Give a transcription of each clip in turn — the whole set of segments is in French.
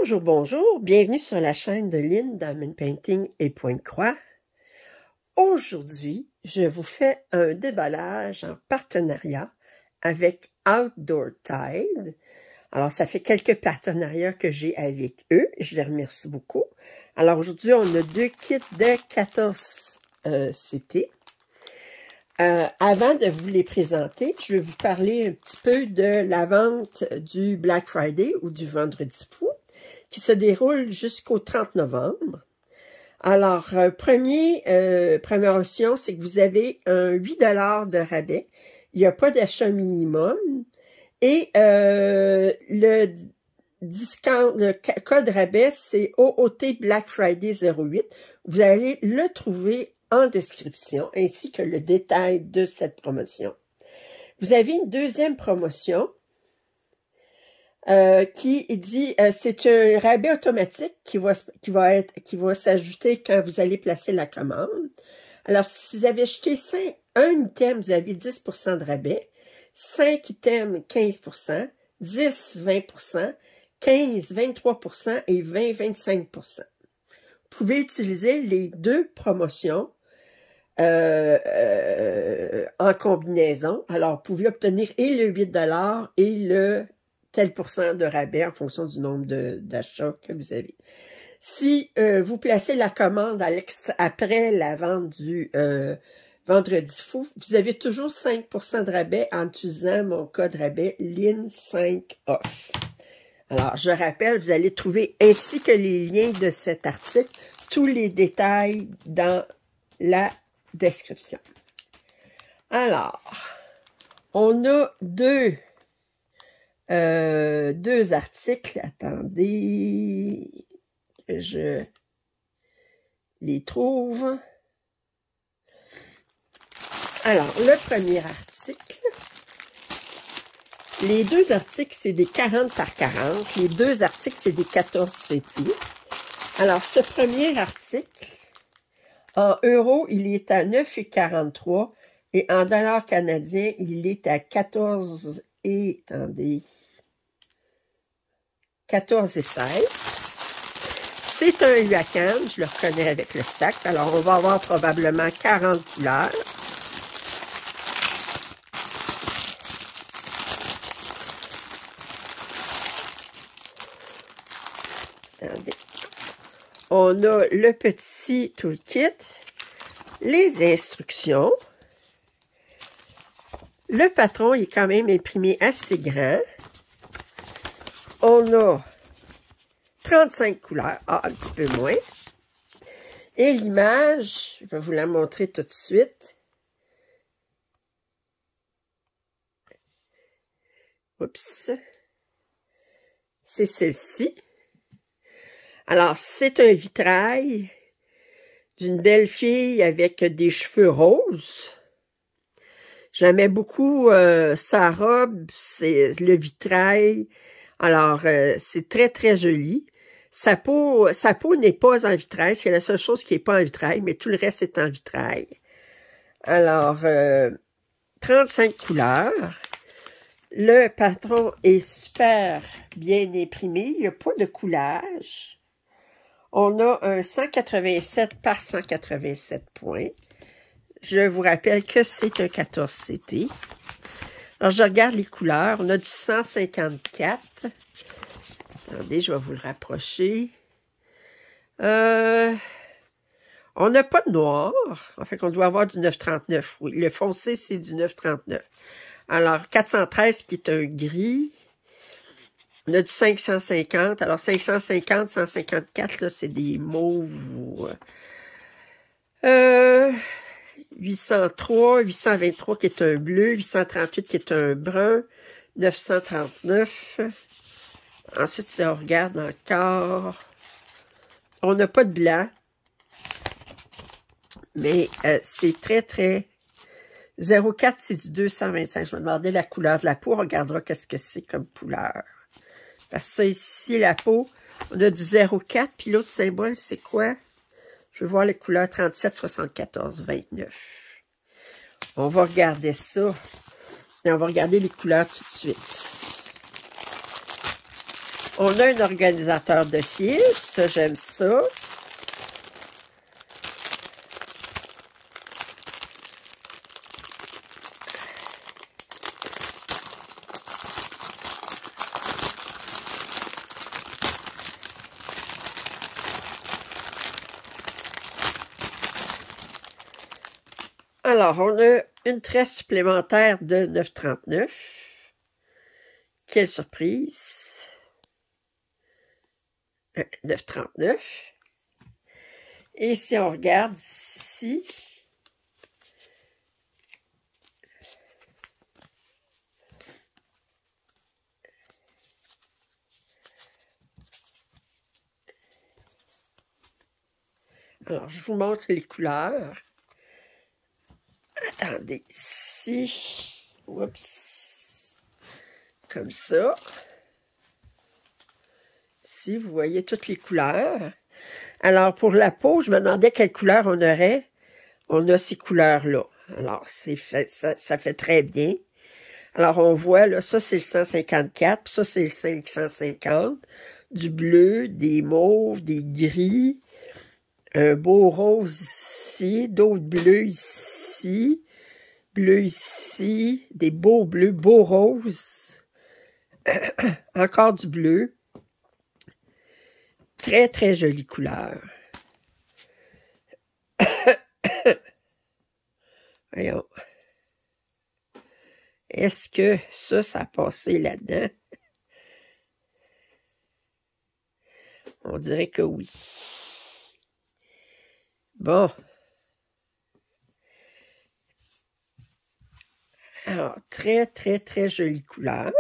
Bonjour, bonjour, bienvenue sur la chaîne de Lynn Diamond Painting et Pointe-Croix. Aujourd'hui, je vous fais un déballage en partenariat avec Outdoor Tide. Alors, ça fait quelques partenariats que j'ai avec eux, je les remercie beaucoup. Alors, aujourd'hui, on a deux kits de 14 CT. Avant de vous les présenter, je vais vous parler un petit peu de la vente du Black Friday ou du Vendredi fou, qui se déroule jusqu'au 30 novembre. Alors, première option, c'est que vous avez un 8 $ de rabais. Il n'y a pas d'achat minimum. Et le code rabais, c'est OOT Black Friday 08. Vous allez le trouver en description, ainsi que le détail de cette promotion. Vous avez une deuxième promotion qui dit c'est un rabais automatique qui va s'ajouter quand vous allez placer la commande. Alors, si vous avez acheté un item, vous avez 10 % de rabais, 5 items, 15 %, 10, 20 %, 15, 23 % et 20, 25 %. Vous pouvez utiliser les deux promotions en combinaison. Alors, vous pouvez obtenir et le 8 $ et le tel % de rabais en fonction du nombre d'achats que vous avez. Si vous placez la commande après la vente du Vendredi fou, vous avez toujours 5 % de rabais en utilisant mon code rabais LIN5OFF. Alors, je rappelle, vous allez trouver, ainsi que les liens de cet article, tous les détails dans la description. Alors, on a deux articles. Attendez que je les trouve. Alors, le premier article. Les deux articles, c'est des 40 par 40. Les deux articles, c'est des 14 CP. Alors, ce premier article, en euros, il est à 9,43 et en dollars canadiens, il est à 14 et, attendez, 14 et 16. C'est un Huacan, je le reconnais avec le sac. Alors, on va avoir probablement 40 couleurs. Attendez. On a le petit toolkit, les instructions. Le patron est quand même imprimé assez grand. On a 35 couleurs, un petit peu moins. Et l'image, je vais vous la montrer tout de suite. Oups. C'est celle-ci. Alors, c'est un vitrail d'une belle fille avec des cheveux roses. J'aimais beaucoup sa robe, c'est le vitrail. Alors, c'est très, très joli. Sa peau n'est pas en vitrail, c'est la seule chose qui n'est pas en vitrail, mais tout le reste est en vitrail. Alors, 35 couleurs. Le patron est super bien imprimé, il n'y a pas de coulage. On a un 187 par 187 points. Je vous rappelle que c'est un 14 CT. Alors, je regarde les couleurs. On a du 154. Attendez, je vais vous le rapprocher. On n'a pas de noir. En fait, on doit avoir du 939. Oui, le foncé, c'est du 939. Alors, 413 qui est un gris. On a du 550. Alors, 550, 154, là, c'est des mauves. 803, 823 qui est un bleu, 838 qui est un brun, 939. Ensuite, si on regarde encore, on n'a pas de blanc, mais c'est très, très... 04, c'est du 225. Je vais demander la couleur de la peau. On regardera qu'est-ce que c'est comme couleur. Parce que ça, ici, la peau, on a du 04. Puis l'autre symbole, c'est quoi? Je veux voir les couleurs 37, 74, 29. On va regarder ça. Et on va regarder les couleurs tout de suite. On a un organisateur de fil, ça j'aime ça. Alors, on a une tresse supplémentaire de 9,39. Quelle surprise! 9,39. Et si on regarde ici, alors je vous montre les couleurs. Attendez, ici, oups, comme ça. Ici, vous voyez toutes les couleurs. Alors, pour la peau, je me demandais quelle couleur on aurait. On a ces couleurs-là. Alors, ça fait très bien. Alors, on voit, là, ça, c'est le 154, puis ça, c'est le 550. Du bleu, des mauves, des gris, un beau rose ici, d'autres bleus ici, bleu ici, des beaux bleus, beaux roses, encore du bleu. Très, très jolie couleur. Voyons. Est-ce que ça a passé là-dedans? On dirait que oui. Bon. Alors, très, très, très jolie couleur.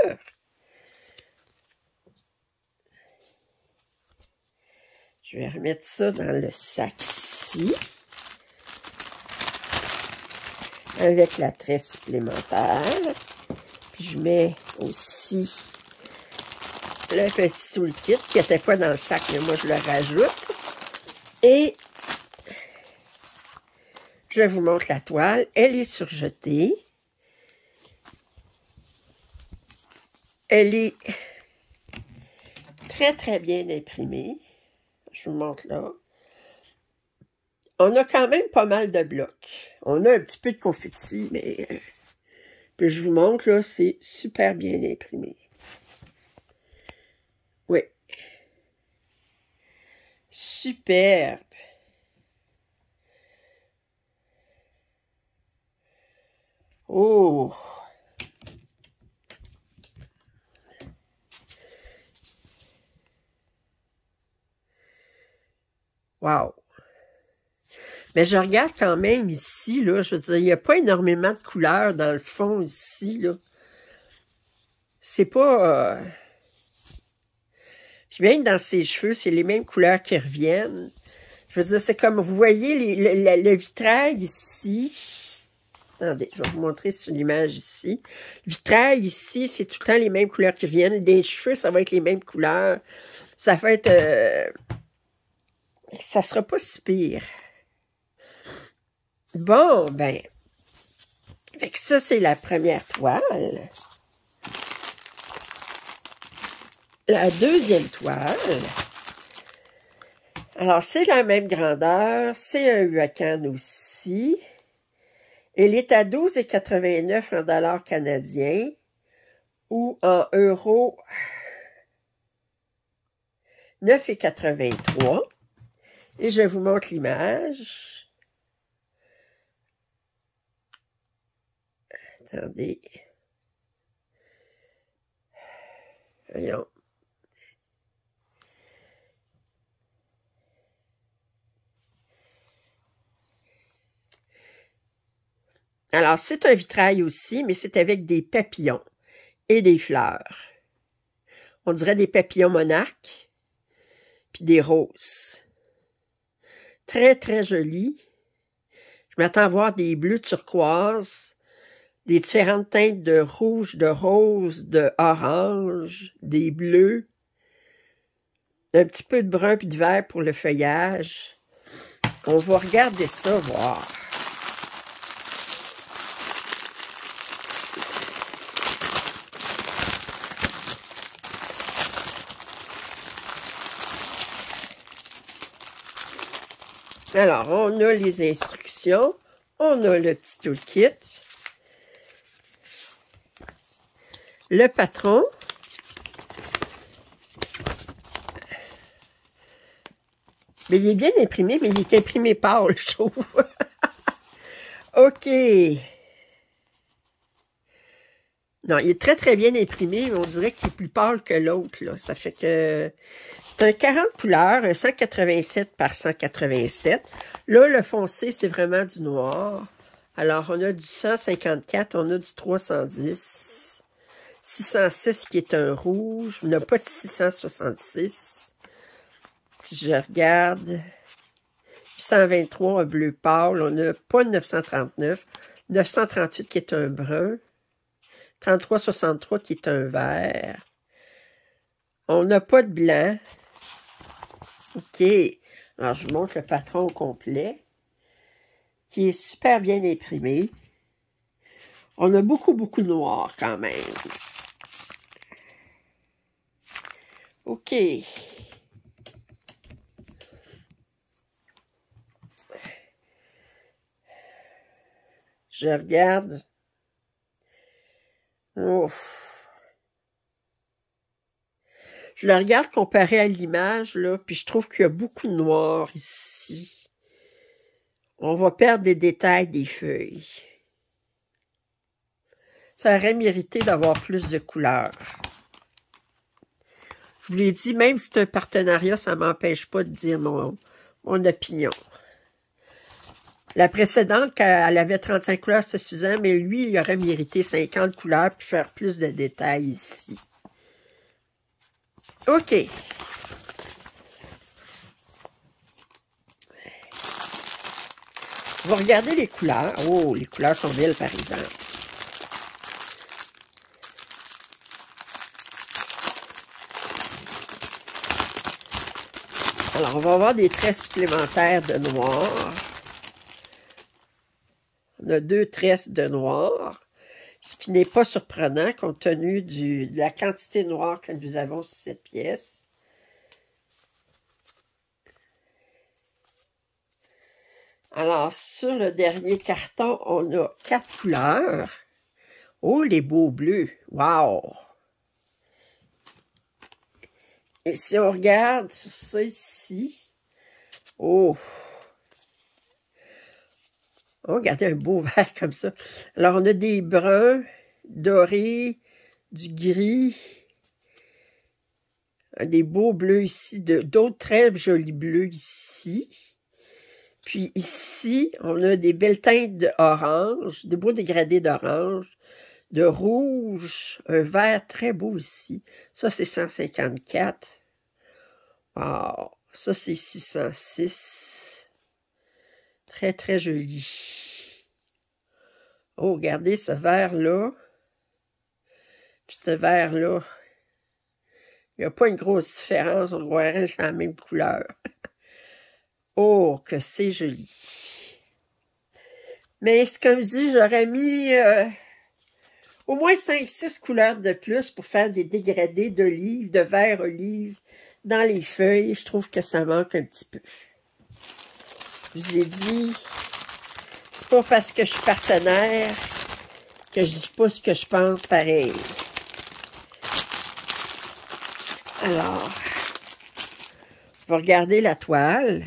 Je vais remettre ça dans le sac ici. Avec la tresse supplémentaire. Puis je mets aussi le petit sous le kit qui n'était pas dans le sac, mais moi je le rajoute. Et je vous montre la toile. Elle est surjetée. Elle est très très bien imprimée. Je vous montre là. On a quand même pas mal de blocs. On a un petit peu de confetti, mais puis je vous montre là, c'est super bien imprimé. Oui. Superbe. Oh! Wow! Mais je regarde quand même ici, là, je veux dire, il n'y a pas énormément de couleurs dans le fond ici, là. C'est pas... Puis même dans ses cheveux, c'est les mêmes couleurs qui reviennent. Je veux dire, c'est comme, vous voyez, le vitrail ici. Attendez, je vais vous montrer sur l'image ici. Le vitrail ici, c'est tout le temps les mêmes couleurs qui reviennent. Des cheveux, ça va être les mêmes couleurs. Ça va être... ça sera pas si pire. Bon, ben... Fait que ça, c'est la première toile. La deuxième toile... Alors, c'est la même grandeur, c'est un Huacan aussi. Elle est à 12,89 en dollars canadiens ou en euros 9,83. Et je vous montre l'image. Attendez. Voyons. Alors, c'est un vitrail aussi, mais c'est avec des papillons et des fleurs. On dirait des papillons monarques, puis des roses. Très, très joli. Je m'attends à voir des bleus turquoise, des différentes teintes de rouge, de rose, de orange, des bleus, un petit peu de brun puis de vert pour le feuillage. On va regarder ça, voir. Alors, on a les instructions, on a le petit toolkit, le patron, mais il est bien imprimé, mais il est imprimé pâle, je trouve. OK. Non, il est très, très bien imprimé, mais on dirait qu'il est plus pâle que l'autre, là. Ça fait que c'est un 40 couleurs, un 187 par 187. Là, le foncé, c'est vraiment du noir. Alors, on a du 154, on a du 310, 606 qui est un rouge. On n'a pas de 666. Si je regarde, 823, un bleu pâle. On n'a pas de 939. 938 qui est un brun. 3363 qui est un vert. On n'a pas de blanc. OK. Alors, je vous montre le patron au complet, qui est super bien imprimé. On a beaucoup de noir quand même. OK. Je regarde. Ouf. Je le regarde comparé à l'image, là, puis je trouve qu'il y a beaucoup de noir ici. On va perdre des détails des feuilles. Ça aurait mérité d'avoir plus de couleurs. Je vous l'ai dit, même si c'est un partenariat, ça ne m'empêche pas de dire mon opinion. La précédente, quand elle avait 35 couleurs, c'était suffisant, mais lui, il aurait mérité 50 couleurs puis faire plus de détails ici. OK. On va regarder les couleurs. Oh, les couleurs sont belles, par exemple. Alors, on va avoir des traits supplémentaires de noir. On a 2 tresses de noir, ce qui n'est pas surprenant compte tenu de la quantité de noir que nous avons sur cette pièce. Alors, sur le dernier carton, on a 4 couleurs. Oh, les beaux bleus! Wow! Et si on regarde sur ça ici, oh! On va regarder un beau vert comme ça. Alors, on a des bruns, dorés, du gris, des beaux bleus ici, d'autres très jolis bleus ici. Puis ici, on a des belles teintes d'orange, des beaux dégradés d'orange, de rouge, un vert très beau ici. Ça, c'est 154. Wow! Ça, c'est 606. Très, très joli. Oh, regardez ce vert-là. Puis ce vert-là. Il n'y a pas une grosse différence. On croirait que c'est la même couleur. Oh, que c'est joli. Mais c'est comme je dis, j'aurais mis au moins 5-6 couleurs de plus pour faire des dégradés d'olive, de vert olive dans les feuilles. Je trouve que ça manque un petit peu. Je vous ai dit, c'est pas parce que je suis partenaire que je dis pas ce que je pense pareil. Alors, on va regarder la toile.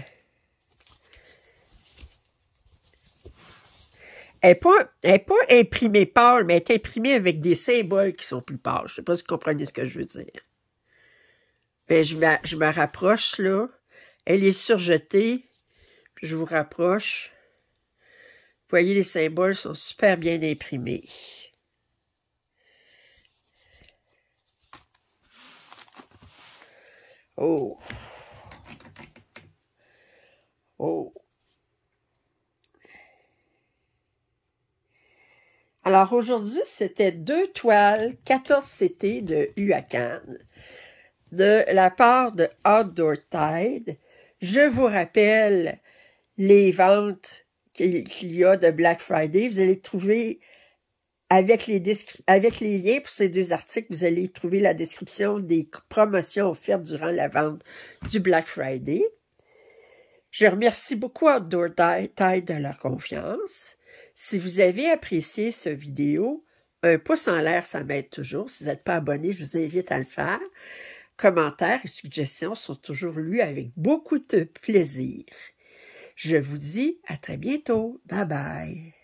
Elle n'est pas imprimée pâle, mais elle est imprimée avec des symboles qui sont plus pâles. Je ne sais pas si vous comprenez ce que je veux dire. Mais je me rapproche, là. Elle est surjetée. Puis je vous rapproche. Vous voyez, les symboles sont super bien imprimés. Oh! Oh! Alors aujourd'hui, c'était 2 toiles 14 CT de Huacan de la part de Outdoor Tide. Je vous rappelle les ventes qu'il y a de Black Friday. Vous allez trouver avec les liens pour ces 2 articles, vous allez trouver la description des promotions offertes durant la vente du Black Friday. Je remercie beaucoup Outdoor Tide de leur confiance. Si vous avez apprécié cette vidéo, un pouce en l'air, ça m'aide toujours. Si vous n'êtes pas abonné, je vous invite à le faire. Commentaires et suggestions sont toujours lus avec beaucoup de plaisir. Je vous dis à très bientôt. Bye bye.